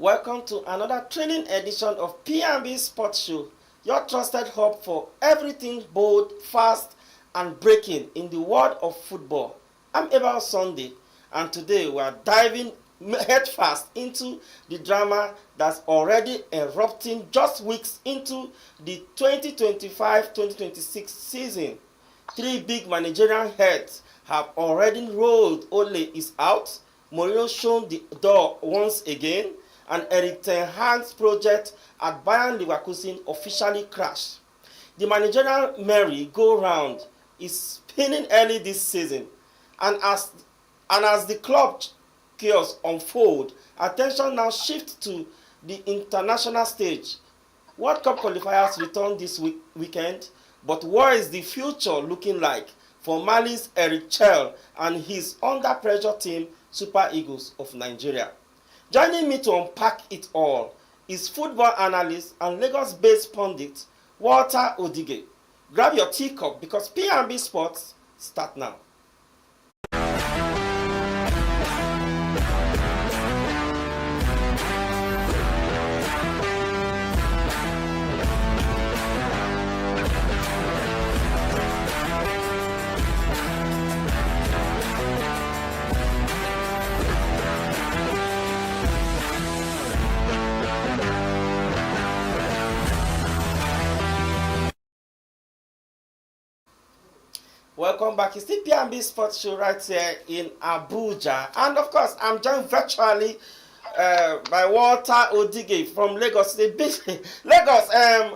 Welcome to another training edition of P&B SPORTS SHOW, your trusted hub for everything bold, fast, and breaking in the world of football. I'm Ebal Sunday, and today we are diving headfast into the drama that's already erupting just weeks into the 2025-2026 season. Three big managerial heads have already rolled. Ole is out, Mourinho shown the door once again, and Erik ten Hag's project at Bayern Leverkusen officially crashed. The managerial merry-go-round is spinning early this season, and as the club chaos unfolds, attention now shifts to the international stage. World Cup qualifiers return this weekend, but what is the future looking like for Mali's Eric Chell and his under-pressure team Super Eagles of Nigeria? Joining me to unpack it all is football analyst and Lagos-based pundit Walter Odige. Grab your teacup because P&B Sports start now. Welcome back. It's the P&B Sports Show right here in Abuja. And of course, I'm joined virtually by Walter Odige from Lagos. The big Lagos.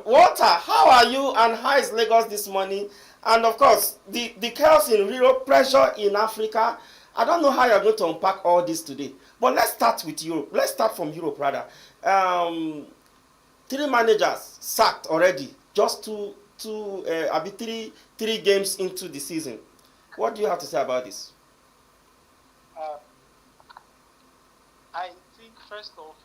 Walter, how are you and how is Lagos this morning? And of course, the chaos in Europe, pressure in Africa. I don't know how you're going to unpack all this today. But let's start with Europe. Let's start from Europe rather. Three managers sacked already. Just three games into the season. What do you have to say about this? I think first off,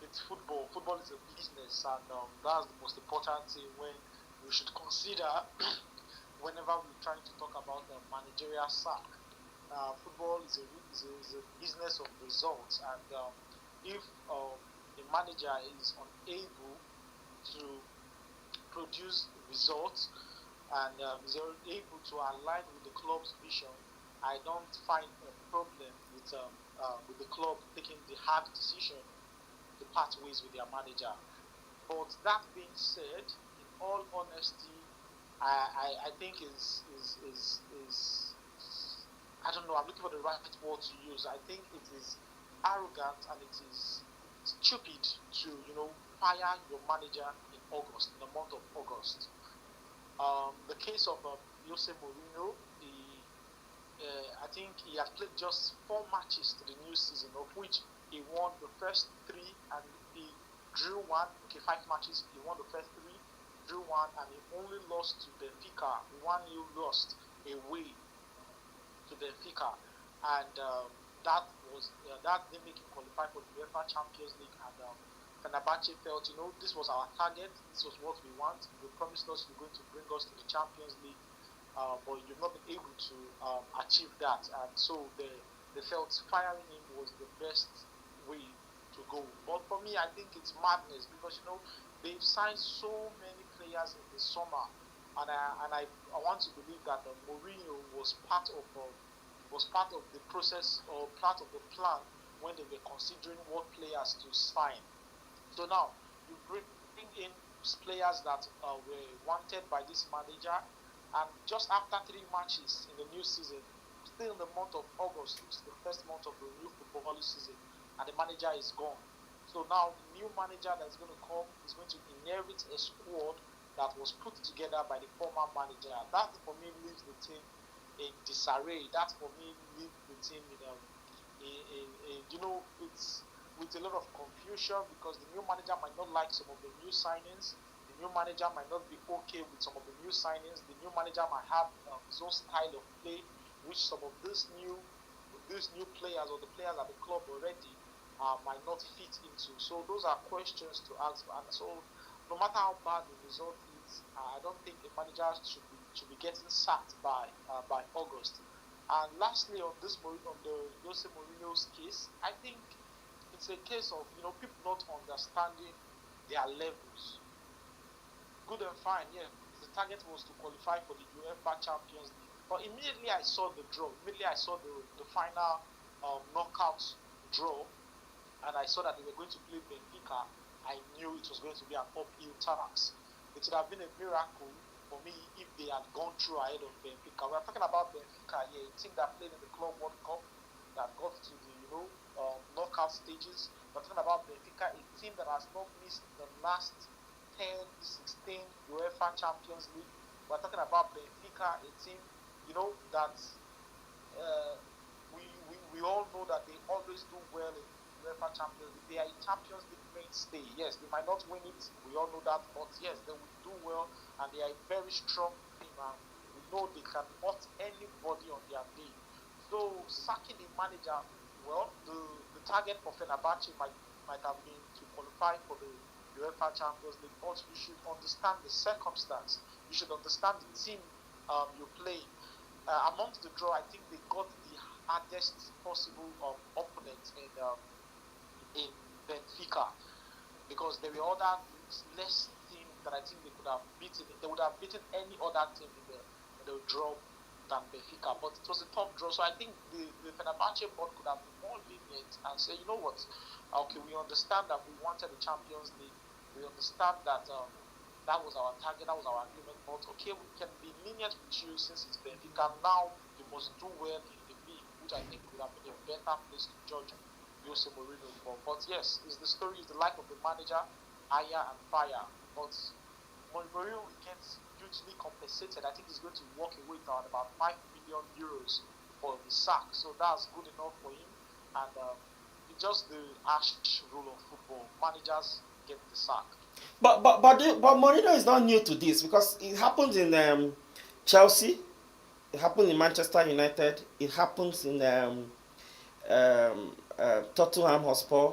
it's football. Football is a business, and that's the most important thing when we should consider whenever we're trying to talk about the managerial sack. Football is a business of results, and if a manager is unable to produce results and is able to align with the club's vision, I don't find a problem with the club taking the hard decision to part ways with their manager. But that being said, in all honesty, I think is I don't know. I'm looking for the right word to use. I think it is arrogant and it is stupid to fire your manager in August, in the month of August. The case of Jose Mourinho, I think he had played just 4 matches to the new season, of which he won the first 3 and he drew 1. Okay, 5 matches, he won the first 3, drew 1, and he only lost to Benfica. 1-0 lost away to Benfica, and that didn't make him qualify for the UEFA Champions League. And Fenerbahce felt, this was our target, this was what we want. You promised us you're going to bring us to the Champions League, but you've not been able to achieve that. And so they felt firing him was the best way to go. But for me, I think it's madness because, they've signed so many players in the summer. And I want to believe that Mourinho was part of the process or part of the plan when they were considering what players to sign. So now you bring in players that were wanted by this manager, and just after 3 matches in the new season, still in the month of August, which is the first month of the new football season, and the manager is gone. So now the new manager that's going to come is going to inherit a squad that was put together by the former manager. That for me leaves the team in disarray. That for me leaves the team it's with a lot of confusion because the new manager might not like some of the new signings. The new manager might not be okay with some of the new signings. The new manager might have his own style of play, which some of these new players or the players at the club already might not fit into. So those are questions to ask. And so no matter how bad the result is, I don't think the manager should be getting sacked by August. And lastly, on the Jose Mourinho's case, I think it's a case of people not understanding their levels. Good and fine, yeah. The target was to qualify for the UEFA Champions League. But immediately I saw the draw. Immediately I saw the final knockout draw, and I saw that they were going to play Benfica. I knew it was going to be an uphill task. It would have been a miracle for me if they had gone through ahead of Benfica. We're talking about Benfica here, a team that played in the Club World Cup, that got to the knockout stages. We're talking about Benfica, a team that has not missed the last 10, 16 UEFA Champions League. We're talking about Benfica, a team, that we all know that they always do well in UEFA Champions League. They are a Champions League mainstay. Yes, they might not win it. We all know that, but yes, they will do well, and they are a very strong team. And we know they can hurt anybody on their day. So sacking the manager, well, the target for Fenerbahce might have been to qualify for the UEFA Champions League, but you should understand the circumstance. You should understand the team you're playing. Amongst the draw, I think they got the hardest possible opponent in Benfica, because there were other less teams that I think they could have beaten. They would have beaten any other team in the draw than Benfica, but it was a tough draw. So I think the Fenerbahce board could have been more lenient and say, you know what, okay, we understand that we wanted the Champions League. We understand that that was our target, that was our agreement, but okay, we can be lenient with you since it's Benfica. Now you must do well in the league, which I think would have been a better place to judge Jose Mourinho for. But yes, it's the story, is the life of the manager, hire and fire. But Mourinho gets hugely compensated. I think he's going to walk away with about €5 million for the sack. So that's good enough for him. And it's just the harsh rule of football. Managers get the sack. But Mourinho is not new to this, because it happened in Chelsea, it happened in Manchester United, it happens in Tottenham Hotspur.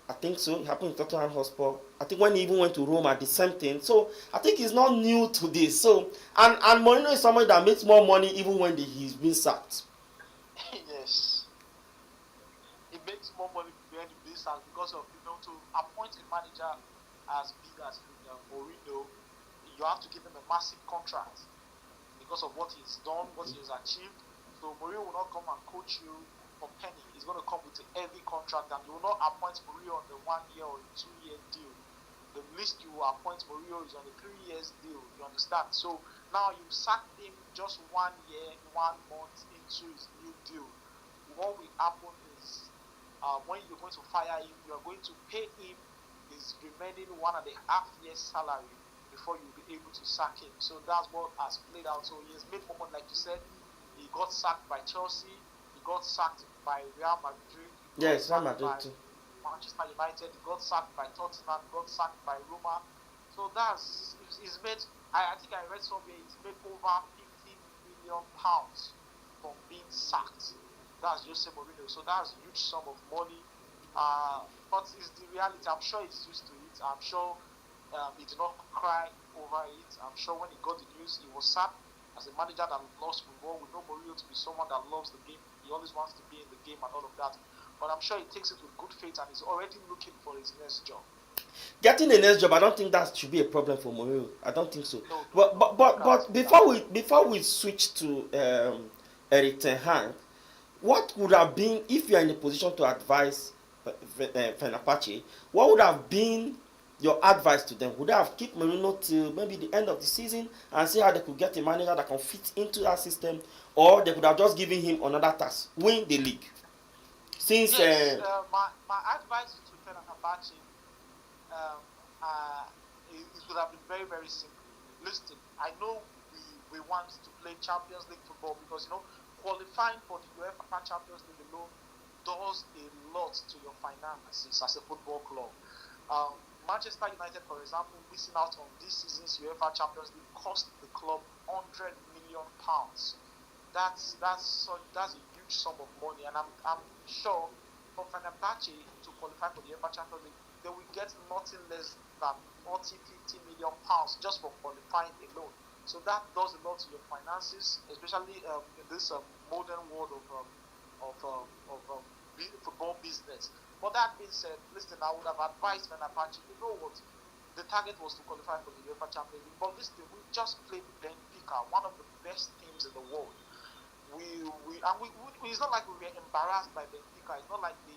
I think so. It happened in Tottenham Hotspur. I think when he even went to Roma, the same thing. So I think he's not new to this. So and Mourinho is somebody that makes more money even when he's been sacked. Yes, he makes more money when he being sacked, because of to appoint a manager as big as Mourinho, you have to give him a massive contract because of what he's done, what he has achieved. So Mourinho will not come and coach you for penny. He's going to come with a heavy contract, and you will not appoint Mourinho on the 1 year or a 2 year deal. The least you will appoint Mourinho is on a 3 years deal. You understand? So now you sacked him just 1 year, 1 month into his new deal. What will happen is when you're going to fire him, you're going to pay him his remaining 1.5 years salary before you'll be able to sack him. So that's what has played out. So he has made more money, like you said. He got sacked by Chelsea. He got sacked by Real Madrid. Yes, Real Madrid too. Manchester United. He got sacked by Tottenham. He got sacked by Roma. So he's made. I think I read somewhere he's made over £50 million from being sacked. That's Jose Mourinho. So that's a huge sum of money. But it's the reality. I'm sure he's used to it. I'm sure he did not cry over it. I'm sure when he got the news, he was sad. As a manager that loves football, we know Mourinho to be someone that loves the game. He always wants to be in the game and all of that. But I'm sure he takes it with good faith, and he's already looking for his next job. Getting the next job, I don't think that should be a problem for Mourinho. I don't think so. No, But before we switch to Eric Ten Hag, what would have been, if you are in a position to advise Fenerbahce, what would have been your advice to them? Would they have kept Mourinho till maybe the end of the season and see how they could get a manager that can fit into that system, or they could have just given him another task, win the league? Since yes, my advice to Fenerbahce, it would have been very, very simple. Listen, I know we want to play Champions League football, because qualifying for the UEFA Champions League alone does a lot to your finances as a football club. Manchester United, for example, missing out on this season's UEFA Champions League cost the club £100 million. That's a huge sum of money, and I'm sure for Fenerbahce to qualify for the UEFA Champions League, they will get nothing less than £40-50 million just for qualifying alone. So that does a lot to your finances, especially in this modern world of football business. But that being said, listen, I would have advised Fenerbahce, you know what? The target was to qualify for the UEFA Champions League, but listen, we just played Benfica, one of the best teams in the world. It's not like we were embarrassed by Benfica. It's not like they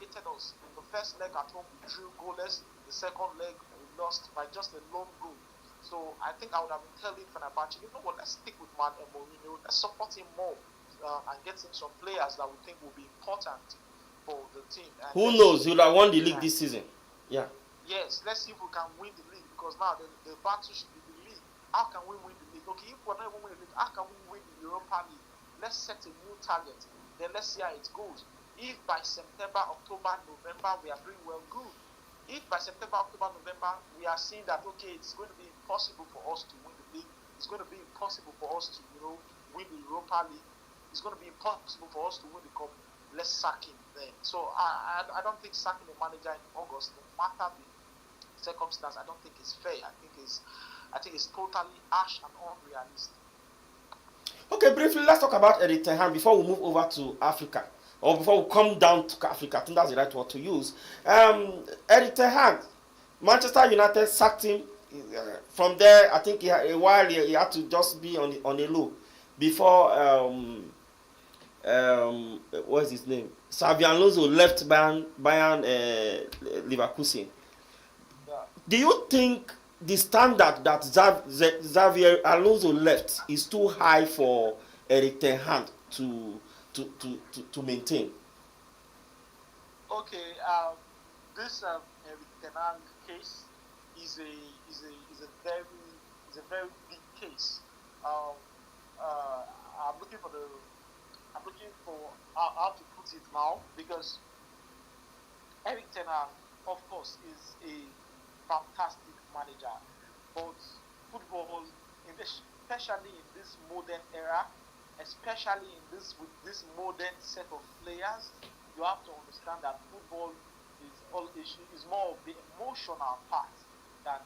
hated us. In the first leg at home, we drew goalless. The second leg, we lost by just a lone goal. So I think I would have been telling Fenerbahce, you know what, let's stick with Man Mourinho. Let's support him more and get him some players that we think will be important for the team. And Who knows? He would have won the league this season. Yeah. Yes, let's see if we can win the league, because now the battle should be the league. How can we win the league? Okay, if we're not even winning the league, how can we win the Europa League? Let's set a new target. Then let's see how it goes. If by September, October, November we are doing well, good. If by September, October, November we are seeing that okay, it's going to be impossible for us to win the league, it's going to be impossible for us to win the Europa League, it's going to be impossible for us to win the cup, let's sack him then. So I don't think sacking a manager in August, no matter the circumstance, I don't think it's fair. I think it's totally harsh and unrealistic. Okay, briefly, let's talk about Erik ten Hag before we move over to Africa, or before we come down to Africa. I think that's the right word to use. Erik ten Hag, Manchester United sacked him. From there, I think he had to just be on a low before what is his name? Xabi Alonso left Bayern Leverkusen. Yeah. Do you think the standard that Xavier Alonso left is too high for Erik ten Hag to maintain? Okay, this Erik ten Hag case is a very big case. I'm looking for how to put it now, because Erik ten Hag, of course, is a fantastic manager, but football, especially in this modern era, especially with this modern set of players, you have to understand that football is more of the emotional part than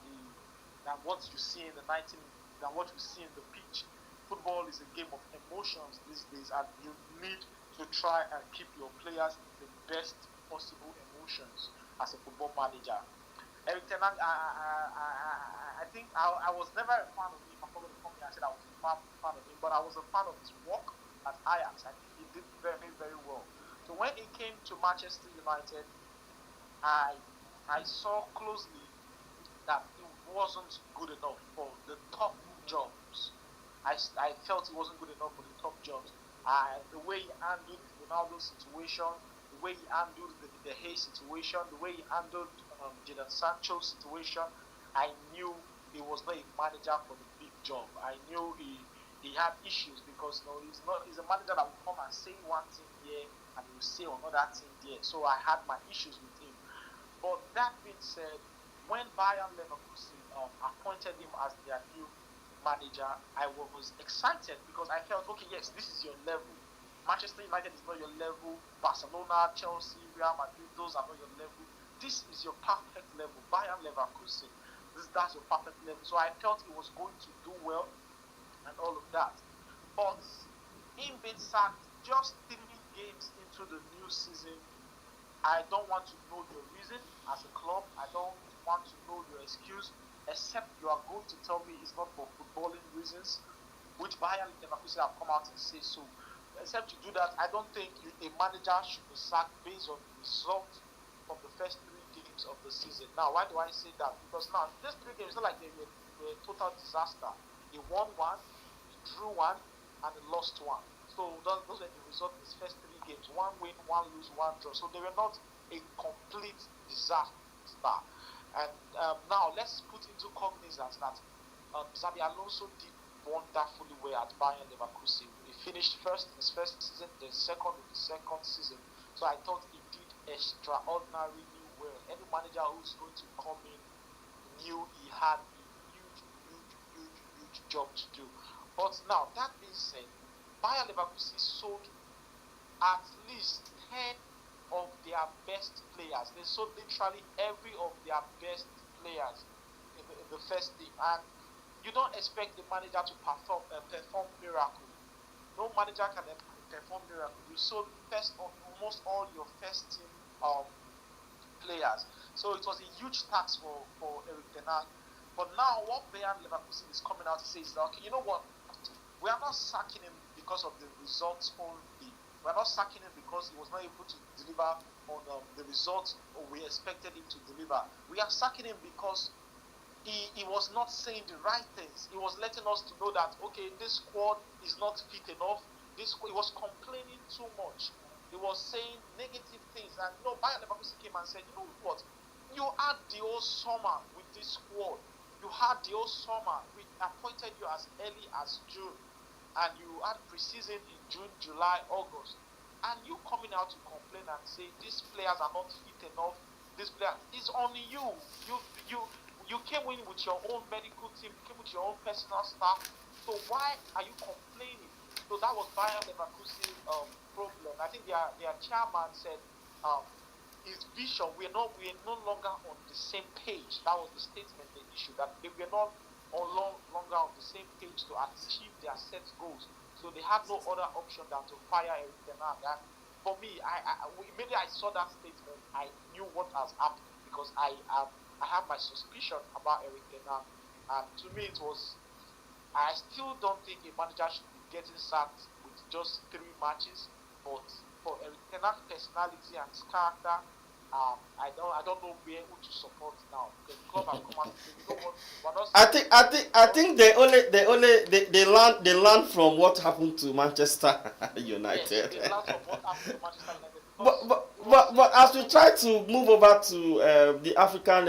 what you see in than what you see in the pitch. Football is a game of emotions these days, and you need to try and keep your players in the best possible emotions as a football manager. Erik ten Hag, I think I was never a fan of him. I'm not going to come here and say I was a fan of him, but I was a fan of his work at Ajax. I think he did very, very well. So when he came to Manchester United, I saw closely that he wasn't good enough for the top jobs. I felt he wasn't good enough for the top jobs. The way he handled Ronaldo's situation, the way he handled the Hay situation, the way he handled Jadon Sancho's situation, I knew he was not a manager for the big job. I knew he had issues, because he's a manager that will come and say one thing here and he will say another thing there. So I had my issues with him. But that being said, when Bayern Leverkusen appointed him as their new manager, I was excited, because I felt, okay, yes, this is your level. Manchester United is not your level. Barcelona, Chelsea, Real Madrid, those are not your level. This is your perfect level. Bayern Leverkusen, that's your perfect level. So I felt he was going to do well and all of that. But him being sacked just 3 games into the new season, I don't want to know your reason as a club. I don't want to know your excuse, except you are going to tell me it's not for footballing reasons, which Bayern Leverkusen have come out and say so. Except to do that, I don't think a manager should be sacked based on the result of the first 3 games of the season. Now, why do I say that? Because now, these 3 games, it's not like they were a total disaster. They won 1, they drew 1, and they lost 1. So those were the results of the first 3 games. 1 win, 1 lose, 1 draw. So they were not a complete disaster. And now, let's put into cognizance that Xabi Alonso did wonderfully well at Bayern Leverkusen. He finished first in his first season, then second in the second season. So I thought he did extraordinarily well. Any manager who's going to come in knew he had a huge job to do. But now, that being said, Bayern Leverkusen sold at least 10 of their best players. They sold literally every of their best players in the first team. And you don't expect the manager to perform miracle. No manager can perform miracle. You sold almost all your first team um, players. So it was a huge task for Eric Ten Hag. But now what Bayern Leverkusen is coming out to say is that, okay, you know what? We are not sacking him because of the results only. We are not sacking him because he was not able to deliver on the results we expected him to deliver. We are sacking him because he was not saying the right things. He was letting us to know that, okay, this squad is not fit enough. He was complaining too much. He was saying negative things. And Bayer Leverkusen came and said, you know what? You had the whole summer with this squad. You had the whole summer. We appointed you as early as June. And you had preseason in June, July, August. And you coming out to complain and say these players are not fit enough. This player is on you. You came in with your own medical team, you came with your own personal staff. So why are you complaining? So that was Bayern Leverkusen problem. I think their chairman said his vision, we're no longer on the same page. That was the statement they issued, that they were not longer on the same page to achieve their set goals. So they had no other option than to fire Eric Ten Hag. And for me, immediately I saw that statement, I knew what has happened, because I have my suspicion about Eric Ten Hag. And to me, I still don't think a manager should be getting sacked with just 3 matches. But for Eric Ten Hag's personality and his character, I don't know who to support now. The club have come out and said, you know what, we're not. I think they learn from what happened to Manchester United. Yes, they learned from what happened to Manchester United. But as we try to move over to the African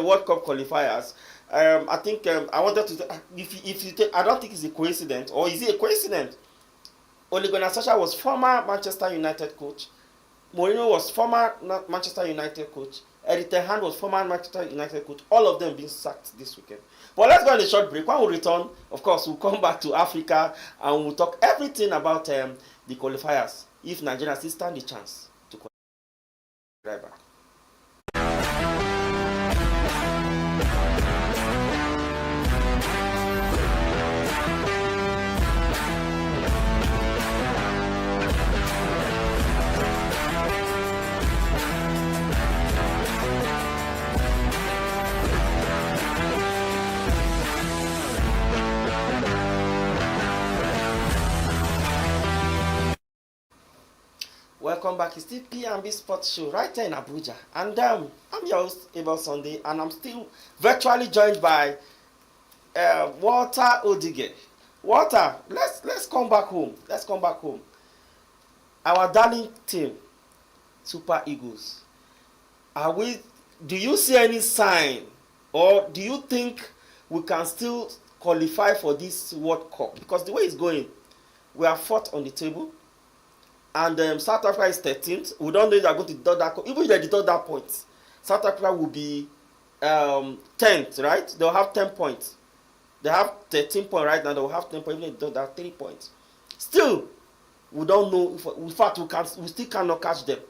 World Cup qualifiers, I think I wanted to if you take, I don't think it's a coincidence, or is it a coincidence? Ole Gunnar Solskjaer was former Manchester United coach. Mourinho was former Manchester United coach. Erik ten Hag was former Manchester United coach. All of them being sacked this weekend. But let's go on a short break. When we return, of course, we'll come back to Africa and we'll talk everything about the qualifiers. If Nigeria still stand the chance to qualify. Right back. Welcome back. It's still P&B SPORTS Show right here in Abuja. And I'm your host, Abel Sunday, and I'm still virtually joined by Walter Odige. Walter, let's come back home. Let's come back home. Our darling team, Super Eagles. Do you see any sign, or do you think we can still qualify for this World Cup? Because the way it's going, we are 4th on the table. And South Africa is 13th. We don't know if they are going to deduct that. Even if they deduct that point, South Africa will be 10th, right? They'll have 10 points. They have 13 points right now. They'll have 10 points. Even if they deduct that 3 points. Still, we don't know. In fact, we still cannot catch them.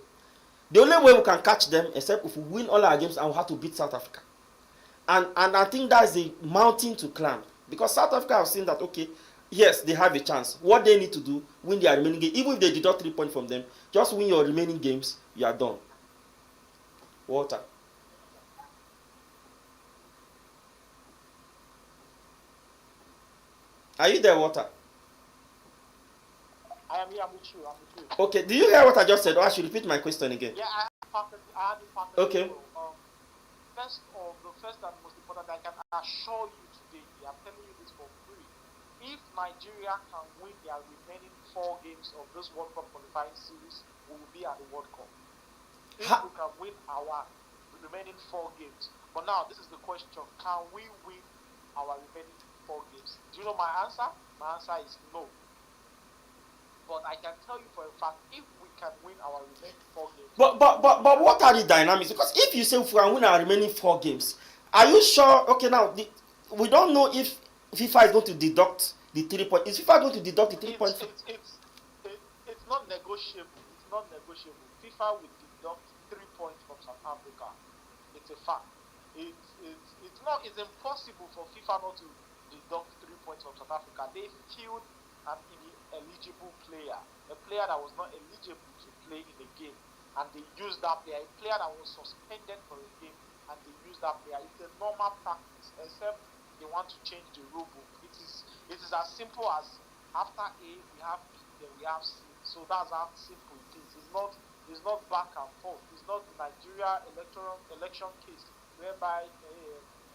The only way we can catch them, except if we win all our games and we have to beat South Africa. And I think that's a mountain to climb. Because South Africa have seen that, okay, yes, they have a chance. What they need to do, win their remaining game. Even if they deduct 3 points from them, just win your remaining games, you are done. Walter. Are you there, Walter? I am here, I'm with you. Okay, do you hear what I just said, or I should repeat my question again? Yeah, I had it perfectly. Okay. The first and most important, I can assure you today, I'm telling you this for free. If Nigeria can win their remaining 4 games of this World Cup qualifying series, we will be at the World Cup. If we can win our remaining 4 games. But now, this is the question. Can we win our remaining 4 games? Do you know my answer? My answer is no. But I can tell you for a fact, if we can win our remaining 4 games... But what are the dynamics? Because if you say we can win our remaining 4 games, are you sure? Okay, now, we don't know if FIFA is going to deduct the 3 points. Is FIFA going to deduct the 3 points? It's not negotiable. It's not negotiable. FIFA will deduct 3 points from South Africa. It's a fact. It's impossible for FIFA not to deduct 3 points from South Africa. They killed an ineligible player, a player that was not eligible to play in the game. and they use that player, a player that was suspended for a game, and they use that player. It's a normal practice, except they want to change the rule book. It is as simple as after A we have B, then we have C. So that's how simple it is. It's not back and forth. It's not the Nigeria election case whereby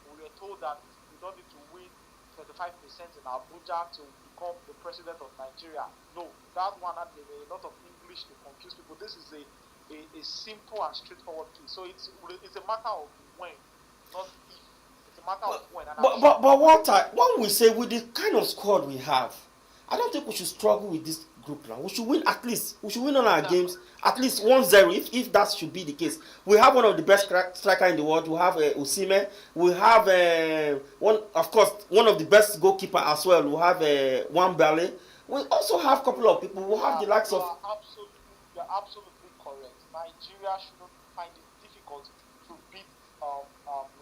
we were told that we don't need to win 25% in Abuja to become the president of Nigeria. No, that one had a lot of English to confuse people. This is a simple and straightforward case. So it's a matter of when, not if. It's a matter of when. And but when we say with the kind of squad we have, I don't think we should struggle with this group now. We should win at least. We should win on our games at least 1-0 if that should be the case. We have one of the best strikers in the world. We have Osimhen. We have one of the best goalkeeper as well. We have Wambale. We also have a couple of people. We have the likes of. You're absolutely correct. Nigeria shouldn't find it difficult to beat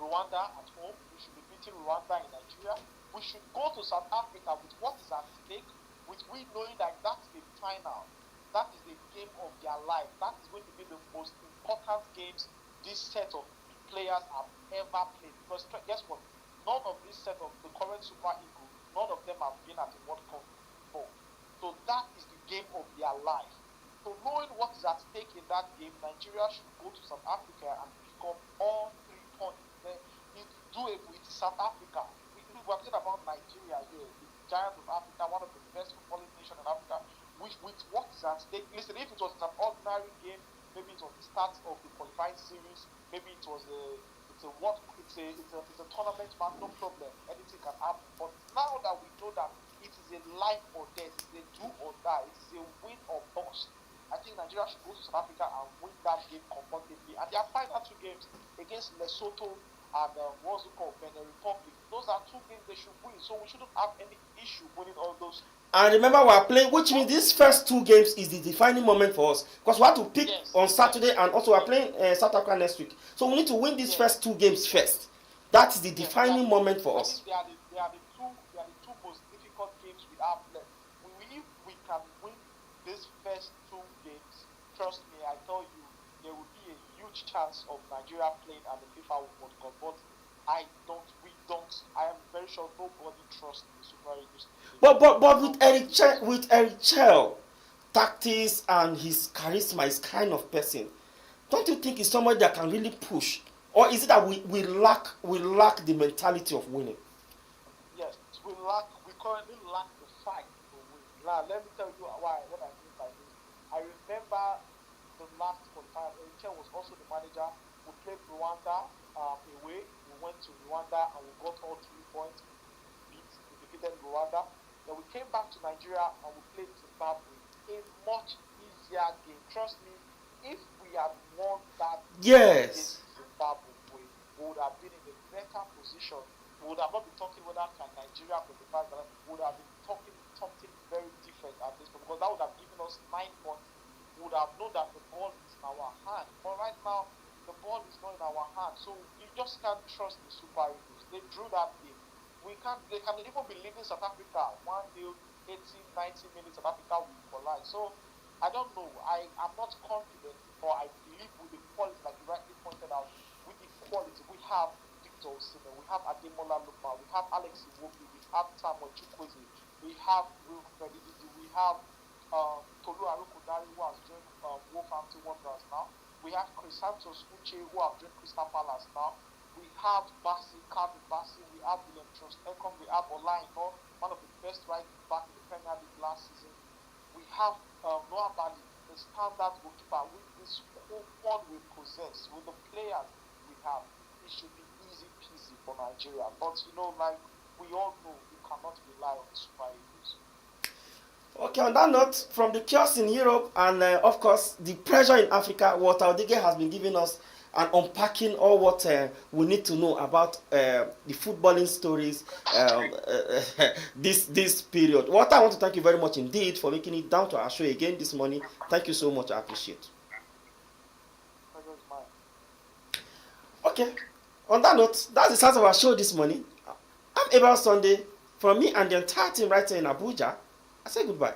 Rwanda at home. We should be beating Rwanda in Nigeria. We should go to South Africa with what is at stake, with we knowing that that's the final. That is the game of their life. That is going to be the most important games this set of players have ever played. Because guess what? None of this set of the current Super Eagles, none of them have been at the World Cup before. So that is the game of their life. So knowing what is at stake in that game, Nigeria should go to South Africa and pick up all 3 points. It's doable. It's South Africa. We're talking about Nigeria here, the giant of Africa, one of the best footballing nations in Africa. With what is at stake? Listen, if it was an ordinary game, maybe it was the start of the qualifying series, maybe it was a tournament match, no problem. Anything can happen. But now that we know that it is a life or death, it's a do or die, it is a win or bust. I think Nigeria should go to South Africa and win that game comfortably. And their final 2 games against Lesotho and what's it called, Benin Republic. Those are 2 games they should win, so we shouldn't have any issue winning all those. And remember, we are playing, which means these first 2 games is the defining moment for us, because we have to pick on Saturday, and also we are playing South Africa next week. So we need to win these first 2 games first. That is the defining moment for us. They are the two most difficult games we have left. If we can win these first 2 games, trust me, I tell you, there will be a huge chance of Nigeria playing at the FIFA World Cup. But I am very sure nobody trusts the Super Eagles. But with Eric Chell, tactics and his charisma, his kind of person, don't you think he's somebody that can really push? Or is it that we lack the mentality of winning? Yes, we currently lack the fight to win. Now let me tell you what I mean by this. I remember the last qualifier. Eric Chell was also the manager. We played Rwanda away. We went to Rwanda and we got all 3 points. We defeated Rwanda. Then we came back to Nigeria and we played Zimbabwe. A much easier game. Trust me, if we had won that game against Zimbabwe, we would have been in a better position. We would have not been talking whether can Nigeria qualify, but we would have been talking something very different at this point, because that would have given us 9 points. We would have known that the ball is in our hand. But right now, the ball is not in our hand. So you just can't trust the Super Eagles. They drew that game. They can even be leaving South Africa 1-0, 80, 90 minutes, South Africa will collide. So I don't know. I'm not confident, but I believe with the quality, like you rightly pointed out, with the quality, we have Victor Osimhen, we have Ademola Lookman, we have Alex Iwobi, we have Samuel Chukwueze, we have Wilfred Ndidi, we have Tolu Arokodare, who has joined Wolverhampton Wanderers now. We have Chris Santos Uche, who have joined Crystal Palace now. We have Calvin Bassey, we have William Troost-Ekong, we have Olaino, one of the best right back in the Premier League last season. We have Noah Bali, the standard goalkeeper. With this whole squad we possess, with the players we have, it should be easy peasy for Nigeria. But like we all know, you cannot rely on the Super Eagles. Okay, on that note, from the chaos in Europe and of course the pressure in Africa, Walter Odige has been giving us and unpacking all what we need to know about the footballing stories this period. Walter, I want to thank you very much indeed for making it down to our show again this morning. Thank you so much. I appreciate it. Okay, on that note, that's the start of our show this morning. I'm Abel Sunday. From me and the entire team right here in Abuja, I say goodbye.